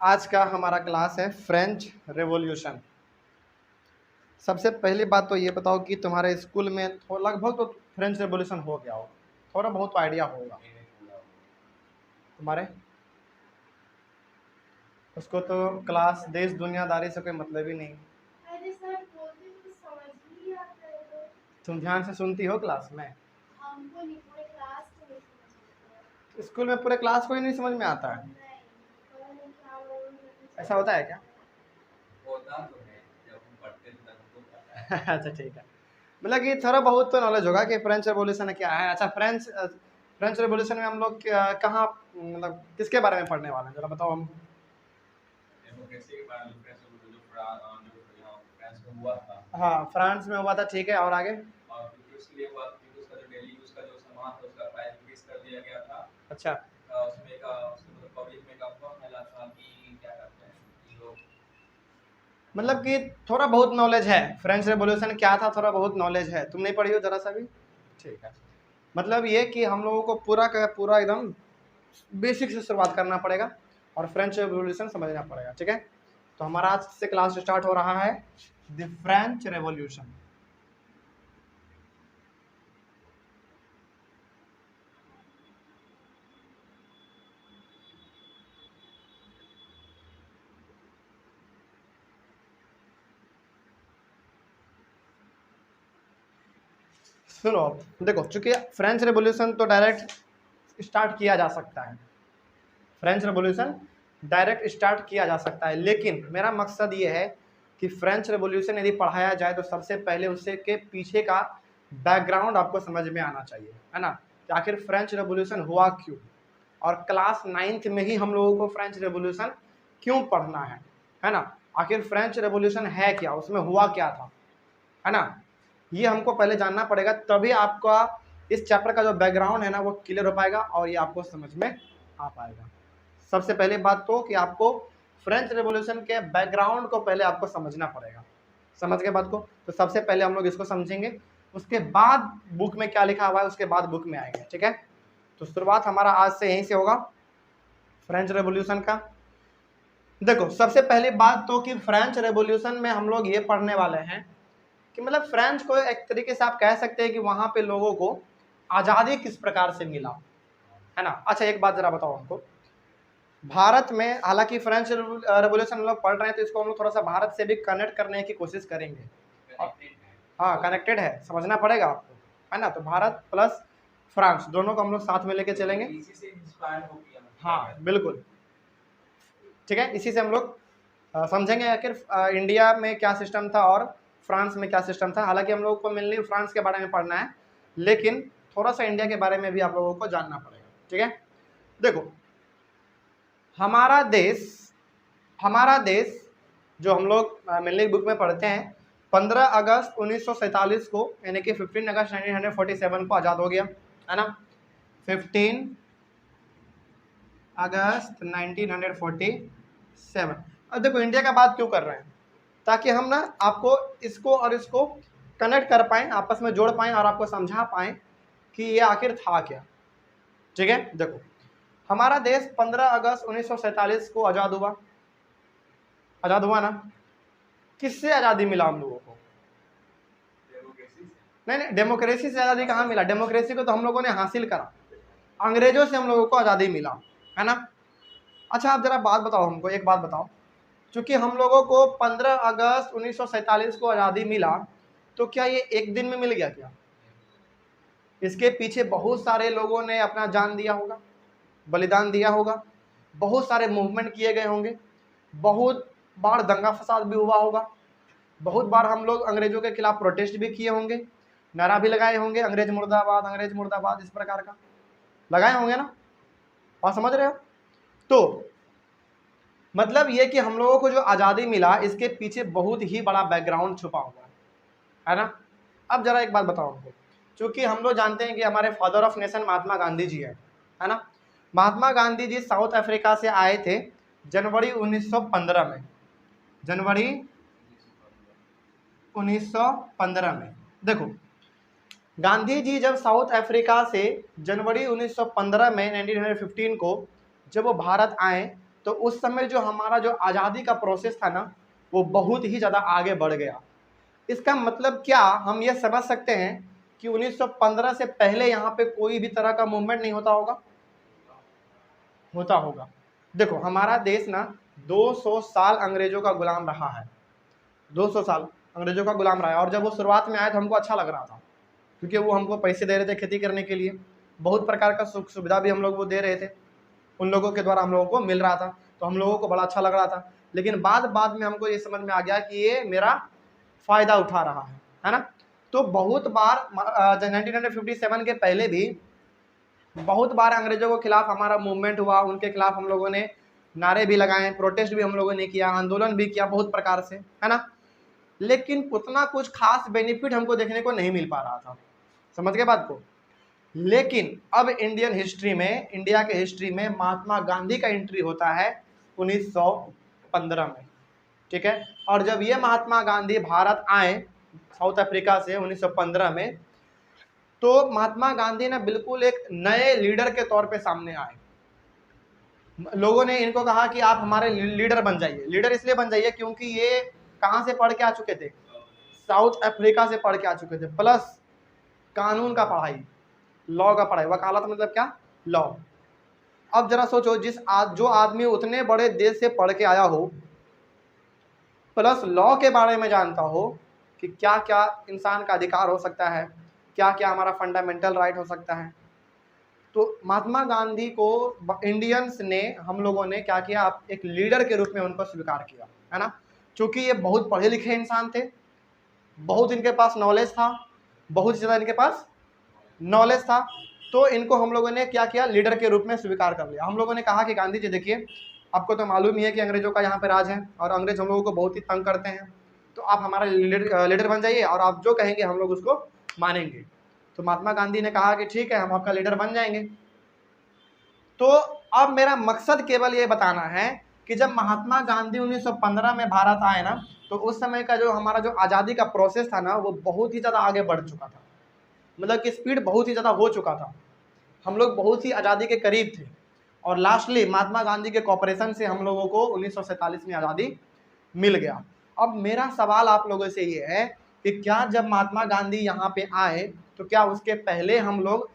आज का हमारा क्लास है फ्रेंच रेवोल्यूशन। सबसे पहली बात तो ये बताओ कि तुम्हारे स्कूल में लगभग तो फ्रेंच रेवोल्यूशन हो गया हो, थोड़ा बहुत आइडिया होगा तुम्हारे। उसको तो क्लास देश दुनियादारी से कोई मतलब ही नहीं। अरे सर बोलते तो समझ नहीं आता है तो। तुम ध्यान से सुनती हो क्लास में? हमको नहीं, पूरे क्लास को नहीं समझ आता स्कूल में पूरे क्लास को ही नहीं समझ में आता है। है? नहीं, पता नहीं क्या बोल ऐसा होता है क्या? होता तो है, जब हम पढ़ते थे तब हमको पता है। अच्छा ठीक है, मतलब कि थोड़ा बहुत तो नॉलेज होगा कि फ्रेंच रेवोल्यूशन क्या है। अच्छा, फ्रेंच रेवोल्यूशन में हम लोग कहाँ, मतलब किसके बारे में पढ़ने वाले हैं, जरा बताओ हमको। डेमोक्रेसी के बारे में फ्रेंच जो यहाँ फ्रांस में हुआ था। हाँ, फ्रांस में हुआ था, ठीक है, और आगे? और क्योंकि उसके लिए हुआ क्योंकि उसका जो डेली यूज का जो सामान था उसका प्राइस इंक्रीज कर दिया गया था। अच्छा, उसमें का उसके मतलब पब्लिक में का अफवाह फैला था कि क्या करते हैं कि लोग मतलब कि थोड़ा बहुत नॉलेज है, फ्रेंच रेवोल्यूशन क्या था थोड़ा बहुत नॉलेज है, तुम नहीं पढ़ी हो जरा सा भी? ठीक है, मतलब ये कि हम लोगों को पूरा का पूरा एकदम बेसिक से शुरुआत करना पड़ेगा और फ्रेंच रेवोल्यूशन समझना पड़ेगा, ठीक है। तो हमारा आज से क्लास स्टार्ट हो रहा है द फ्रेंच रेवोल्यूशन। सुनो, देखो, चूंकि फ्रेंच रेवोल्यूशन तो डायरेक्ट स्टार्ट किया जा सकता है, फ्रेंच रेवोल्यूशन डायरेक्ट स्टार्ट किया जा सकता है, लेकिन मेरा मकसद ये है कि फ्रेंच रेवोल्यूशन यदि पढ़ाया जाए तो सबसे पहले उससे के पीछे का बैकग्राउंड आपको समझ में आना चाहिए, है ना, कि आखिर फ्रेंच रेवोल्यूशन हुआ क्यों। और क्लास 9th में ही हम लोगों को फ्रेंच रेवोल्यूशन क्यों पढ़ना है ना, आखिर फ्रेंच रेवोल्यूशन है क्या, उसमें हुआ क्या था, है ना, ये हमको पहले जानना पड़ेगा, तभी आपका इस चैप्टर का जो बैकग्राउंड है ना वो क्लियर हो पाएगा और ये आपको समझ में आ पाएगा। सबसे पहले बात तो कि आपको फ्रेंच रेवोल्यूशन के बैकग्राउंड को पहले आपको समझना पड़ेगा। समझ के बात को, तो सबसे पहले हम लोग इसको समझेंगे, उसके बाद बुक में क्या लिखा हुआ है उसके बाद बुक में आएंगे, ठीक है। तो शुरुआत हमारा आज से यहीं से होगा फ्रेंच रेवोल्यूशन का। देखो, सबसे पहली बात तो कि फ्रेंच रेवोल्यूशन में हम लोग ये पढ़ने वाले हैं कि मतलब फ्रेंच को एक तरीके से आप कह सकते हैं कि वहां पे लोगों को आज़ादी किस प्रकार से मिला, है ना। अच्छा, एक बात जरा बताओ हमको, भारत में हालांकि फ्रेंच रेवोल्यूशन हम लोग पढ़ रहे हैं तो इसको हम लोग थोड़ा सा भारत से भी कनेक्ट करने की कोशिश करेंगे। कनेक्टेड है। हाँ, कनेक्टेड है, समझना पड़ेगा आपको, है ना। तो भारत प्लस फ्रांस दोनों को हम लोग साथ में लेके चलेंगे। इसी से इंस्पायर हो गया। हाँ बिल्कुल, ठीक है, इसी से हम लोग समझेंगे आखिर इंडिया में क्या सिस्टम था और फ्रांस में क्या सिस्टम था। हालांकि हम लोगों को मेनली फ्रांस के बारे में पढ़ना है, लेकिन थोड़ा सा इंडिया के बारे में भी आप लोगों को जानना पड़ेगा, ठीक है। देखो, हमारा देश जो हम लोग मेनली बुक में पढ़ते हैं 15 अगस्त 1947 को, यानी कि 15 अगस्त 1947 को आज़ाद हो गया, है ना। 15 अगस्त 1947। अब देखो, इंडिया का बात क्यों कर रहे हैं, ताकि हम ना आपको इसको और इसको कनेक्ट कर पाएँ, आपस में जोड़ पाएँ और आपको समझा पाएँ कि ये आखिर था क्या, ठीक है। देखो, हमारा देश 15 अगस्त 1947 को आज़ाद हुआ ना। किससे आज़ादी मिला हम लोगों को? डेमोक्रेसी से। नहीं, डेमोक्रेसी से आज़ादी कहाँ मिला, डेमोक्रेसी को तो हम लोगों ने हासिल करा, अंग्रेजों से हम लोगों को आज़ादी मिला, है ना। अच्छा, आप जरा बात बताओ हमको, एक बात बताओ, चूंकि हम लोगों को 15 अगस्त 1947 को आज़ादी मिला, तो क्या ये एक दिन में मिल गया क्या? इसके पीछे बहुत सारे लोगों ने अपना जान दिया होगा, बलिदान दिया होगा, बहुत सारे मूवमेंट किए गए होंगे, बहुत बार दंगा फसाद भी हुआ होगा, बहुत बार हम लोग अंग्रेजों के खिलाफ प्रोटेस्ट भी किए होंगे, नारा भी लगाए होंगे, अंग्रेज मुर्दाबाद, इस प्रकार का लगाए होंगे ना, और समझ रहे हो। तो मतलब ये कि हम लोगों को जो आज़ादी मिला इसके पीछे बहुत ही बड़ा बैकग्राउंड छुपा हुआ है ना। अब जरा एक बात बताओ हमको, क्योंकि हम लोग जानते हैं कि हमारे father of nation Mahatma Gandhi ji है ना। महात्मा गांधी जी साउथ अफ्रीका से आए थे जनवरी 1915 में, जनवरी 1915 में। देखो, गांधी जी जब साउथ अफ्रीका से जनवरी 1915 में 1915 को जब वो भारत आए, तो उस समय जो हमारा जो आज़ादी का प्रोसेस था ना, वो बहुत ही ज़्यादा आगे बढ़ गया। इसका मतलब क्या हम ये समझ सकते हैं कि 1915 से पहले यहाँ पे कोई भी तरह का मूवमेंट नहीं होता होगा? होता होगा। देखो हमारा देश ना 200 साल अंग्रेजों का गुलाम रहा है, 200 साल अंग्रेजों का गुलाम रहा है। और जब वो शुरुआत में आए तो हमको अच्छा लग रहा था, क्योंकि वो हमको पैसे दे रहे थे खेती करने के लिए, बहुत प्रकार का सुख सुविधा भी हम लोग वो दे रहे थे, उन लोगों के द्वारा हम लोगों को मिल रहा था, तो हम लोगों को बड़ा अच्छा लग रहा था। लेकिन बाद में हमको ये समझ में आ गया कि ये मेरा फ़ायदा उठा रहा है ना। तो बहुत बार 1957 के पहले भी बहुत बार अंग्रेजों के खिलाफ हमारा मूवमेंट हुआ, उनके खिलाफ हम लोगों ने नारे भी लगाए, प्रोटेस्ट भी हम लोगों ने किया, आंदोलन भी किया बहुत प्रकार से, है ना। लेकिन उतना कुछ खास बेनिफिट हमको देखने को नहीं मिल पा रहा था, समझ गए बात को। लेकिन अब इंडियन हिस्ट्री में, इंडिया के हिस्ट्री में महात्मा गांधी का एंट्री होता है 1915 में, ठीक है। और जब ये महात्मा गांधी भारत आए साउथ अफ्रीका से 1915 में, तो महात्मा गांधी ने बिल्कुल एक नए लीडर के तौर पे सामने आए। लोगों ने इनको कहा कि आप हमारे लीडर बन जाइए। लीडर इसलिए बन जाइए क्योंकि ये कहाँ से पढ़ के आ चुके थे? साउथ अफ्रीका से पढ़ के आ चुके थे, प्लस कानून का पढ़ाई, लॉ का पढ़ाई। वकालत मतलब क्या? लॉ। अब जरा सोचो, जो आदमी उतने बड़े देश से पढ़ के आया हो, प्लस लॉ के बारे में जानता हो कि क्या क्या इंसान का अधिकार हो सकता है, क्या क्या हमारा फंडामेंटल राइट हो सकता है, तो महात्मा गांधी को इंडियंस ने, हम लोगों ने क्या किया, आप एक लीडर के रूप में उनको स्वीकार किया, है ना। क्योंकि ये बहुत पढ़े लिखे इंसान थे, बहुत इनके पास नॉलेज था, बहुत ज़्यादा इनके पास नॉलेज था, तो इनको हम लोगों ने क्या किया, लीडर के रूप में स्वीकार कर लिया। हम लोगों ने कहा कि गांधी जी देखिए, आपको तो मालूम ही है कि अंग्रेजों का यहाँ पे राज है और अंग्रेज हम लोगों को बहुत ही तंग करते हैं, तो आप हमारा लीडर बन जाइए और आप जो कहेंगे हम लोग उसको मानेंगे। तो महात्मा गांधी ने कहा कि ठीक है, हम आपका लीडर बन जाएंगे। तो अब मेरा मकसद केवल ये बताना है कि जब महात्मा गांधी 1915 में भारत आए ना, तो उस समय का जो हमारा जो आज़ादी का प्रोसेस था ना, वो बहुत ही ज़्यादा आगे बढ़ चुका था, मतलब कि स्पीड बहुत ही ज़्यादा हो चुका था, हम लोग बहुत ही आज़ादी के करीब थे। और लास्टली महात्मा गांधी के कॉपरेशन से हम लोगों को 1947 में आज़ादी मिल गया। अब मेरा सवाल आप लोगों से ये है कि क्या जब महात्मा गांधी यहाँ पे आए, तो क्या उसके पहले हम लोग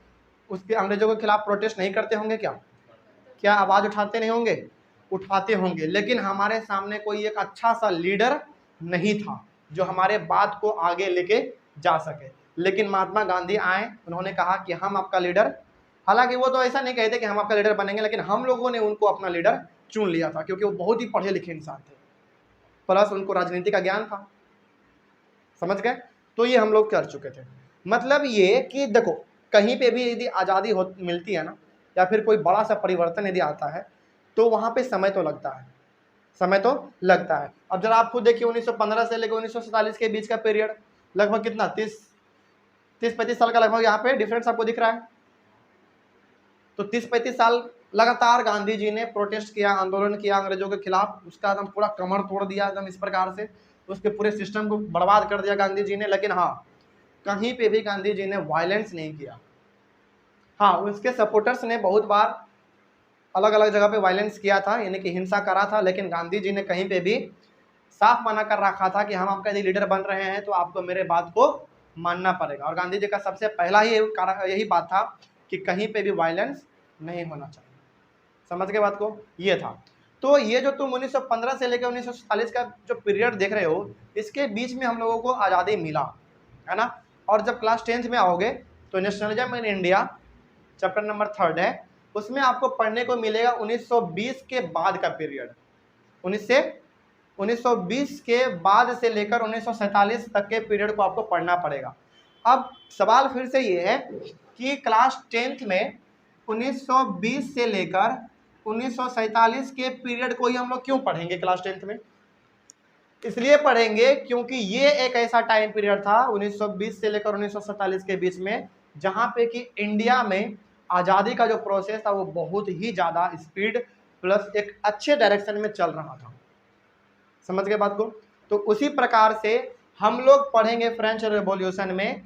उसके अंग्रेजों के खिलाफ प्रोटेस्ट नहीं करते होंगे? क्या आवाज़ उठाते नहीं होंगे? उठाते होंगे। लेकिन हमारे सामने कोई एक अच्छा सा लीडर नहीं था जो हमारे बात को आगे लेके जा सके। लेकिन महात्मा गांधी आए, उन्होंने कहा कि हम आपका लीडर, हालांकि वो तो ऐसा नहीं कहते कि हम आपका लीडर बनेंगे, लेकिन हम लोगों ने उनको अपना लीडर चुन लिया था, क्योंकि वो बहुत ही पढ़े लिखे इंसान थे, प्लस उनको राजनीति का ज्ञान था, समझ गए। तो ये हम लोग कर चुके थे। मतलब ये कि देखो, कहीं पे भी यदि आज़ादी मिलती है ना, या फिर कोई बड़ा सा परिवर्तन यदि आता है, तो वहाँ पे समय तो लगता है, समय तो लगता है। अब जरा आप खुद देखिए, 1915 से लेकर 1947 के बीच का पीरियड लगभग कितना, 30-35 साल का लगभग यहाँ पे डिफरेंस आपको दिख रहा है। तो 30-35 साल लगातार गांधी जी ने प्रोटेस्ट किया, आंदोलन किया अंग्रेजों के खिलाफ, उसका एकदम पूरा कमर तोड़ दिया एकदम इस प्रकार से, उसके पूरे सिस्टम को बर्बाद कर दिया गांधी जी ने। लेकिन हाँ, कहीं पे भी गांधी जी ने वायलेंस नहीं किया। हाँ, उसके सपोर्टर्स ने बहुत बार अलग अलग जगह पे वायलेंस किया था, यानी कि हिंसा करा था, लेकिन गांधी जी ने कहीं पे भी साफ मना कर रखा था कि हम आपका यदि लीडर बन रहे हैं तो आपको मेरे बात को मानना पड़ेगा। और गांधी जी का सबसे पहला ही यही बात था कि कहीं पे भी वायलेंस नहीं होना चाहिए, समझ के बात को, ये था। तो ये जो तुम 1915 से लेकर 1947 का जो पीरियड देख रहे हो, इसके बीच में हम लोगों को आज़ादी मिला, है ना। और जब क्लास 10th में आओगे तो nationalism in India chapter number 3 है, उसमें आपको पढ़ने को मिलेगा 1920 के बाद का पीरियड। 1920 के बाद से लेकर 1947 तक के पीरियड को आपको पढ़ना पड़ेगा। अब सवाल फिर से ये है कि क्लास 10th में 1920 से लेकर 1947 के पीरियड को ही हम लोग क्यों पढ़ेंगे क्लास 10th में? इसलिए पढ़ेंगे क्योंकि ये एक ऐसा टाइम पीरियड था 1920 से लेकर 1947 के बीच में, जहाँ पे कि इंडिया में आज़ादी का जो प्रोसेस था वो बहुत ही ज़्यादा स्पीड प्लस एक अच्छे डायरेक्शन में चल रहा था, समझ गए बात को। तो उसी प्रकार से हम लोग पढ़ेंगे फ्रेंच रेवोल्यूशन में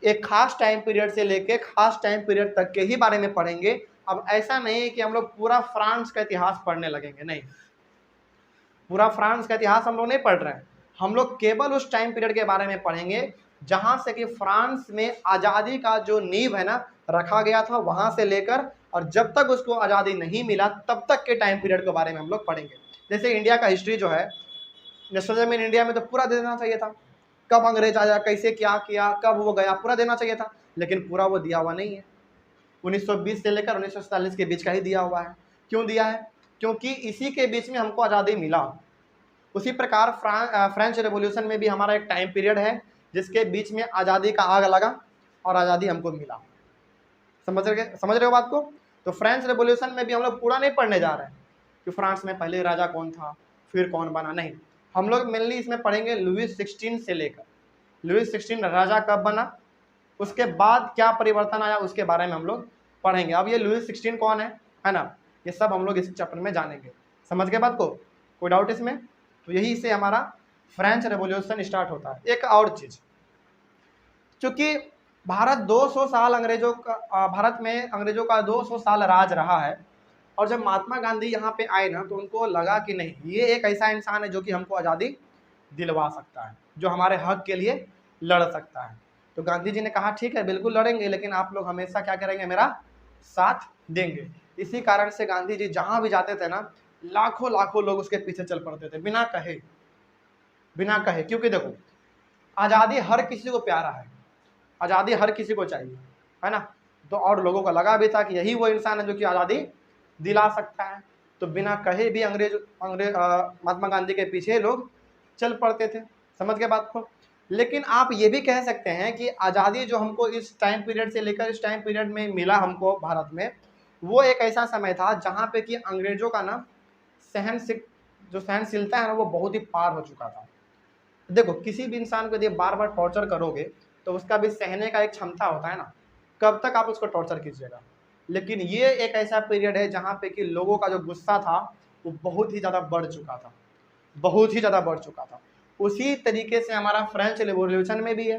एक खास टाइम पीरियड से लेके खास टाइम पीरियड तक के ही बारे में पढ़ेंगे। अब ऐसा नहीं है कि हम लोग पूरा फ्रांस का इतिहास पढ़ने लगेंगे, नहीं, पूरा फ्रांस का इतिहास हम लोग नहीं पढ़ रहे हैं। हम लोग केवल उस टाइम पीरियड के बारे में पढ़ेंगे जहां से कि फ्रांस में आज़ादी का जो नींव है ना रखा गया था, वहां से लेकर और जब तक उसको आज़ादी नहीं मिला तब तक के टाइम पीरियड के बारे में हम लोग पढ़ेंगे। जैसे इंडिया का हिस्ट्री जो है, नेशनलिज्म इन इंडिया में तो पूरा देना चाहिए था, कब अंग्रेज आया, कैसे क्या किया, कब वो गया, पूरा देना चाहिए था, लेकिन पूरा वो दिया हुआ नहीं है। 1920 से लेकर 1947 के बीच का ही दिया हुआ है। क्यों दिया है? क्योंकि इसी के बीच में हमको आज़ादी मिला। उसी प्रकार फ्रेंच रेवोल्यूशन में भी हमारा एक टाइम पीरियड है जिसके बीच में आज़ादी का आग लगा और आज़ादी हमको मिला। समझ रहे हो बात को? तो फ्रेंच रेवोल्यूशन में भी हम लोग पूरा नहीं पढ़ने जा रहे हैं कि फ्रांस में पहले राजा कौन था, फिर कौन बना, नहीं, हम लोग मेनली इसमें पढ़ेंगे लुईस 16 से लेकर लुईस 16 राजा कब बना, उसके बाद क्या परिवर्तन आया, उसके बारे में हम लोग पढ़ेंगे। अब ये लुईस 16 कौन है ना, ये सब हम लोग इस चैप्टर में जानेंगे। समझ गए बात को? कोई डाउट इसमें? तो यही से हमारा फ्रेंच रेवोल्यूशन स्टार्ट होता है। एक और चीज, चूंकि भारत 200 साल भारत में अंग्रेजों का 200 साल राज रहा है, और जब महात्मा गांधी यहाँ पे आए ना तो उनको लगा कि नहीं, ये एक ऐसा इंसान है जो कि हमको आज़ादी दिलवा सकता है, जो हमारे हक के लिए लड़ सकता है। तो गांधी जी ने कहा ठीक है बिल्कुल लड़ेंगे, लेकिन आप लोग हमेशा क्या करेंगे, मेरा साथ देंगे। इसी कारण से गांधी जी जहाँ भी जाते थे ना, लाखों लाखों लोग उसके पीछे चल पड़ते थे बिना कहे। क्योंकि देखो, आज़ादी हर किसी को प्यारा है, आज़ादी हर किसी को चाहिए, है ना। तो और लोगों को लगा भी था कि यही वो इंसान है जो कि आज़ादी दिला सकता है। तो बिना कहे भी महात्मा गांधी के पीछे लोग चल पड़ते थे। समझ गए बात को? लेकिन आप ये भी कह सकते हैं कि आज़ादी जो हमको इस टाइम पीरियड से लेकर इस टाइम पीरियड में मिला हमको भारत में, वो एक ऐसा समय था जहाँ पे कि अंग्रेजों का ना सहनशीलता है ना, वो बहुत ही पार हो चुका था। देखो, किसी भी इंसान को यदि बार बार टॉर्चर करोगे तो उसका भी सहने का एक क्षमता होता है ना, कब तक आप उसको टॉर्चर कीजिएगा। लेकिन ये एक ऐसा पीरियड है जहाँ पे कि लोगों का जो गुस्सा था वो बहुत ही ज़्यादा बढ़ चुका था, बहुत ही ज़्यादा बढ़ चुका था। उसी तरीके से हमारा फ्रेंच रेवोल्यूशन में भी है।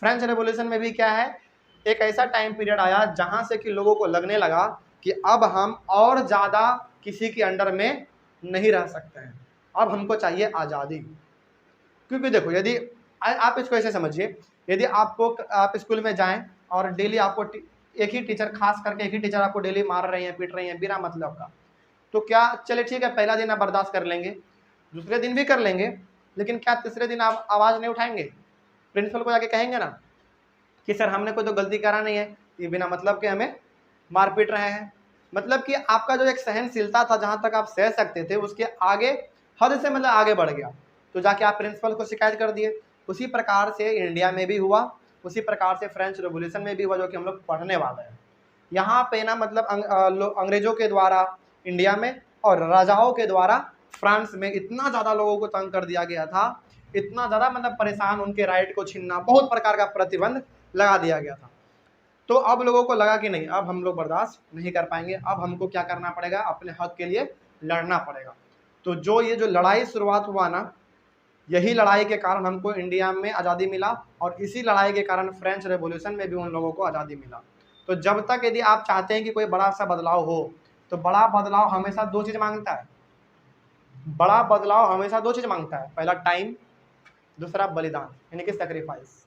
फ्रेंच रेवोल्यूशन में भी क्या है, एक ऐसा टाइम पीरियड आया जहाँ से कि लोगों को लगने लगा कि अब हम और ज़्यादा किसी के अंडर में नहीं रह सकते हैं, अब हमको चाहिए आज़ादी। क्योंकि देखो, यदि आप इसको ऐसे समझिए, यदि आप स्कूल में जाएं और डेली आपको एक ही टीचर, खास करके एक ही टीचर आपको डेली मार रही हैं, पीट रही हैं बिना मतलब का, तो क्या चले ठीक है, पहला दिन आप बर्दाश्त कर लेंगे, दूसरे दिन भी कर लेंगे, लेकिन क्या तीसरे दिन आप आवाज़ नहीं उठाएंगे? प्रिंसिपल को जाके कहेंगे ना कि सर हमने कोई तो गलती करा नहीं है, ये बिना मतलब के हमें मार पीट रहे हैं। मतलब कि आपका जो एक सहनशीलता था, जहाँ तक आप सह सकते थे, उसके आगे हद से मतलब आगे बढ़ गया, तो जाके आप प्रिंसिपल को शिकायत कर दिए। उसी प्रकार से इंडिया में भी हुआ, उसी प्रकार से फ्रेंच रेवोल्यूशन में भी हुआ, जो कि हम लोग पढ़ने वाले हैं। यहाँ पे ना मतलब अंग्रेजों के द्वारा इंडिया में और राजाओं के द्वारा फ्रांस में इतना ज़्यादा लोगों को तंग कर दिया गया था, इतना ज़्यादा मतलब परेशान, उनके राइट को छीनना, बहुत प्रकार का प्रतिबंध लगा दिया गया था। तो अब लोगों को लगा कि नहीं, अब हम लोग बर्दाश्त नहीं कर पाएंगे, अब हमको क्या करना पड़ेगा, अपने हक के लिए लड़ना पड़ेगा। तो ये जो लड़ाई शुरुआत हुआ ना, यही लड़ाई के कारण हमको इंडिया में आज़ादी मिला, और इसी लड़ाई के कारण फ्रेंच रेवोल्यूशन में भी उन लोगों को आज़ादी मिला। तो जब तक यदि आप चाहते हैं कि कोई बड़ा सा बदलाव हो, तो बड़ा बदलाव हमेशा दो चीज़ मांगता है, बड़ा बदलाव हमेशा दो चीज़ मांगता है, पहला टाइम, दूसरा बलिदान, यानी कि सेक्रीफाइस।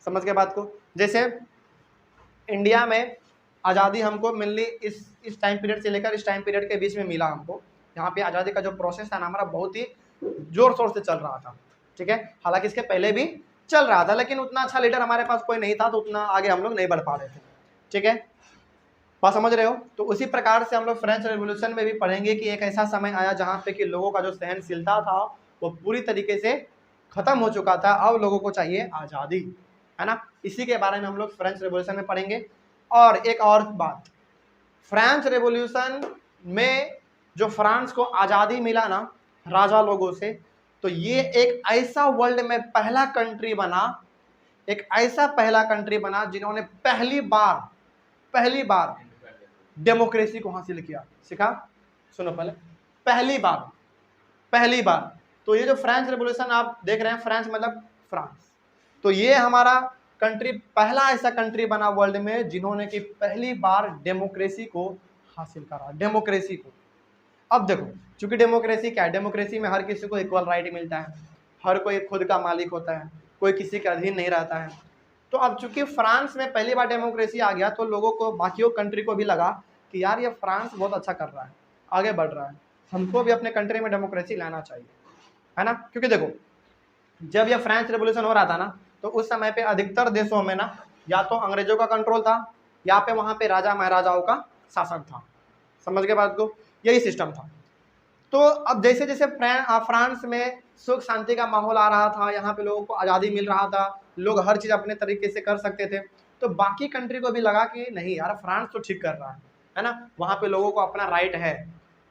समझ के बात को? जैसे इंडिया में आज़ादी हमको मेनली इस टाइम पीरियड से लेकर इस टाइम पीरियड के बीच में मिला हमको। यहाँ पे आज़ादी का जो प्रोसेस था ना हमारा, बहुत ही जोर शोर से चल रहा था, ठीक है। हालांकि इसके पहले भी चल रहा था, लेकिन उतना अच्छा लीडर हमारे पास कोई नहीं था, तो उतना आगे हम लोग नहीं बढ़ पा रहे थे, ठीक है। बात समझ रहे हो? तो उसी प्रकार से हम लोग फ्रेंच रेवोल्यूशन में भी पढ़ेंगे कि एक ऐसा समय आया जहाँ पे कि लोगों का जो सहनशीलता था वो पूरी तरीके से खत्म हो चुका था, अब लोगों को चाहिए आज़ादी, है ना। इसी के बारे में हम लोग फ्रेंच रेवोल्यूशन में पढ़ेंगे। और एक और बात, फ्रेंच रेवोल्यूशन में जो फ्रांस को आज़ादी मिला ना राजा लोगों से, तो ये एक ऐसा वर्ल्ड में पहला कंट्री बना, एक ऐसा पहला कंट्री बना जिन्होंने पहली बार डेमोक्रेसी को हासिल किया। सीखा? सुनो पहले, पहली बार। तो ये जो फ्रेंच रेवोल्यूशन आप देख रहे हैं, फ्रेंच मतलब फ्रांस, तो ये हमारा कंट्री, पहला ऐसा कंट्री बना वर्ल्ड में जिन्होंने कि पहली बार डेमोक्रेसी को हासिल करा, डेमोक्रेसी को। अब देखो, चूंकि डेमोक्रेसी क्या है, डेमोक्रेसी में हर किसी को इक्वल राइट मिलता है, हर कोई खुद का मालिक होता है, कोई किसी के अधीन नहीं रहता है। तो अब चूंकि फ्रांस में पहली बार डेमोक्रेसी आ गया, तो लोगों को, बाकियों कंट्री को भी लगा कि यार ये फ्रांस बहुत अच्छा कर रहा है, आगे बढ़ रहा है, हमको भी अपने कंट्री में डेमोक्रेसी लाना चाहिए, है ना। क्योंकि देखो, जब यह फ्रेंच रेवोल्यूशन हो रहा था ना, तो उस समय पे अधिकतर देशों में ना या तो अंग्रेजों का कंट्रोल था, या पे वहाँ पे राजा महाराजाओं का शासन था। समझ के बात को, यही सिस्टम था। तो अब जैसे जैसे फ्रांस में सुख शांति का माहौल आ रहा था, यहाँ पे लोगों को आज़ादी मिल रहा था, लोग हर चीज़ अपने तरीके से कर सकते थे, तो बाकी कंट्री को भी लगा कि नहीं यार, फ्रांस तो ठीक कर रहा है ना, वहाँ पे लोगों को अपना राइट है,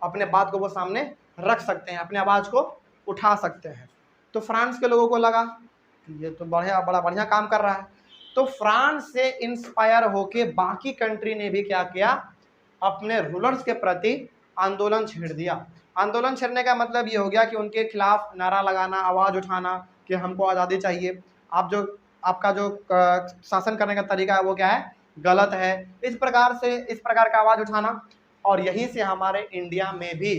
अपने बात को वो सामने रख सकते हैं, अपने आवाज़ को उठा सकते हैं। तो फ्रांस के लोगों को लगा कि ये तो बड़ा बढ़िया काम कर रहा है। तो फ्रांस से इंस्पायर होके बाकी कंट्री ने भी क्या किया, अपने रूलर्स के प्रति आंदोलन छेड़ दिया। आंदोलन छेड़ने का मतलब ये हो गया कि उनके खिलाफ नारा लगाना, आवाज़ उठाना कि हमको आज़ादी चाहिए, आपका जो शासन करने का तरीका है वो क्या है, गलत है, इस प्रकार का आवाज़ उठाना। और यहीं से हमारे इंडिया में भी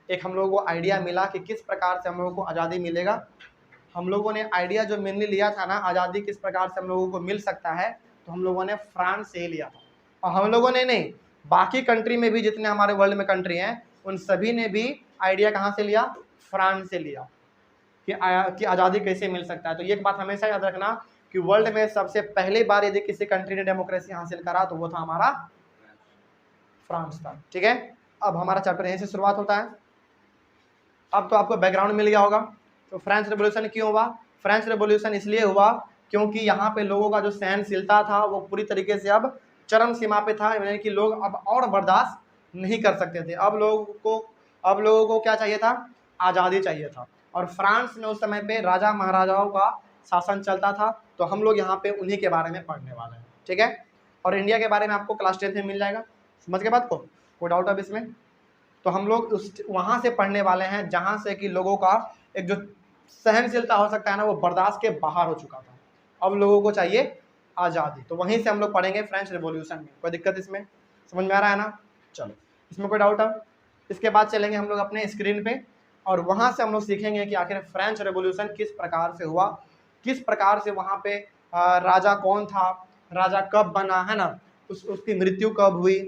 एक हम लोगों को आइडिया मिला कि किस प्रकार से हम लोगों को आज़ादी मिलेगा। हम लोगों ने आइडिया जो मेनली लिया था ना, आज़ादी किस प्रकार से हम लोगों को मिल सकता है, तो हम लोगों ने फ्रांस से ही लिया था। और हम लोगों ने नहीं, बाकी कंट्री में भी जितने हमारे वर्ल्ड में कंट्री हैं, उन सभी ने भी आइडिया कहाँ से लिया, फ्रांस से लिया कि आज़ादी कैसे मिल सकता है। तो ये एक बात हमेशा याद रखना कि वर्ल्ड में सबसे पहली बार यदि किसी कंट्री ने डेमोक्रेसी हासिल करा तो वो था हमारा फ्रांस था। ठीक है, अब हमारा चैप्टर यहीं से शुरुआत होता है। अब तो आपको बैकग्राउंड मिल गया होगा। तो फ्रेंच रेवोल्यूशन क्यों हुआ? फ्रेंच रेवोल्यूशन इसलिए हुआ क्योंकि यहाँ पे लोगों का जो सहनशीलता था वो पूरी तरीके से अब चरम सीमा पे था, यानी कि लोग अब और बर्दाश्त नहीं कर सकते थे। अब लोगों को क्या चाहिए था, आज़ादी चाहिए था। और फ्रांस में उस समय पे राजा महाराजाओं का शासन चलता था। तो हम लोग यहाँ पे उन्हीं के बारे में पढ़ने वाले हैं। ठीक है, और इंडिया के बारे में आपको क्लास 10 में मिल जाएगा। समझ के बात को, कोई डाउट अब इसमें? तो हम लोग वहाँ से पढ़ने वाले हैं जहाँ से कि लोगों का एक जो सहनशीलता हो सकता है ना, वो बर्दाश्त के बाहर हो चुका था। अब लोगों को चाहिए आज़ादी। तो वहीं से हम लोग पढ़ेंगे फ्रेंच रेवोल्यूशन में। कोई दिक्कत इसमें? समझ में आ रहा है ना? चलो, इसमें कोई डाउट है? इसके बाद चलेंगे हम लोग अपने स्क्रीन पे, और वहाँ से हम लोग सीखेंगे कि आखिर फ्रेंच रेवोल्यूशन किस प्रकार से हुआ, किस प्रकार से वहाँ पे राजा कौन था, राजा कब बना, है ना, उसकी मृत्यु कब हुई,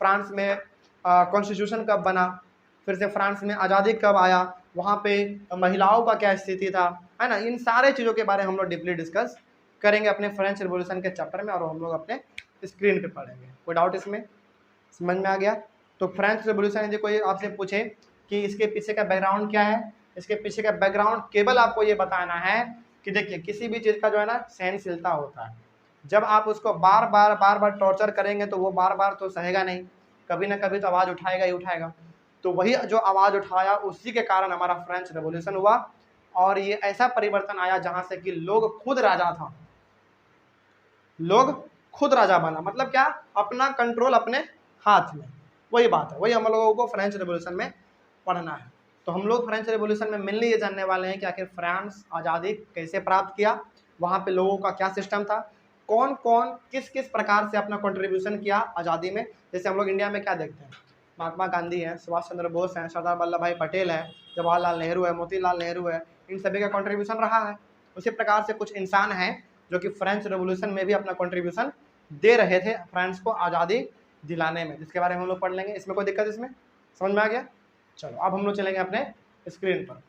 फ्रांस में कॉन्स्टिट्यूशन कब बना, फिर से फ्रांस में आज़ादी कब आया, वहाँ पे महिलाओं का क्या स्थिति था, है ना। इन सारे चीज़ों के बारे में हम लोग डीपली डिस्कस करेंगे अपने फ्रेंच रेवोल्यूशन के चैप्टर में, और हम लोग अपने स्क्रीन पे पढ़ेंगे। कोई डाउट इसमें? समझ में आ गया? तो फ्रेंच रेवोल्यूशन यदि कोई आपसे पूछे कि इसके पीछे का बैकग्राउंड क्या है, इसके पीछे का बैकग्राउंड केवल आपको ये बताना है कि देखिए, किसी भी चीज़ का जो है ना सहनशीलता होता है। जब आप उसको बार बार टॉर्चर करेंगे तो वो बार बार तो सहेगा नहीं, कभी ना कभी तो आवाज़ उठाएगा ही उठाएगा। तो वही जो आवाज़ उठाया, उसी के कारण हमारा फ्रेंच रेवोल्यूशन हुआ। और ये ऐसा परिवर्तन आया जहाँ से कि लोग खुद राजा था, लोग खुद राजा बना। मतलब क्या? अपना कंट्रोल अपने हाथ में। वही बात है, वही हम लोगों को फ्रेंच रेवोल्यूशन में पढ़ना है। तो हम लोग फ्रेंच रेवोल्यूशन में मेनली ये जानने वाले हैं कि आखिर फ्रांस आज़ादी कैसे प्राप्त किया, वहाँ पे लोगों का क्या सिस्टम था, कौन कौन किस किस प्रकार से अपना कंट्रीब्यूशन किया आज़ादी में। जैसे हम लोग इंडिया में क्या देखते हैं, महात्मा गांधी हैं, सुभाष चंद्र बोस हैं, सरदार वल्लभ भाई पटेल है, जवाहरलाल नेहरू है, मोतीलाल नेहरू है, इन सभी का कंट्रीब्यूशन रहा है। उसी प्रकार से कुछ इंसान हैं जो कि फ्रेंच रेवोल्यूशन में भी अपना कंट्रीब्यूशन दे रहे थे फ्रांस को आज़ादी दिलाने में, जिसके बारे में हम लोग पढ़ लेंगे। इसमें कोई दिक्कत इसमें? समझ में आ गया? चलो, अब हम लोग चलेंगे अपने स्क्रीन पर।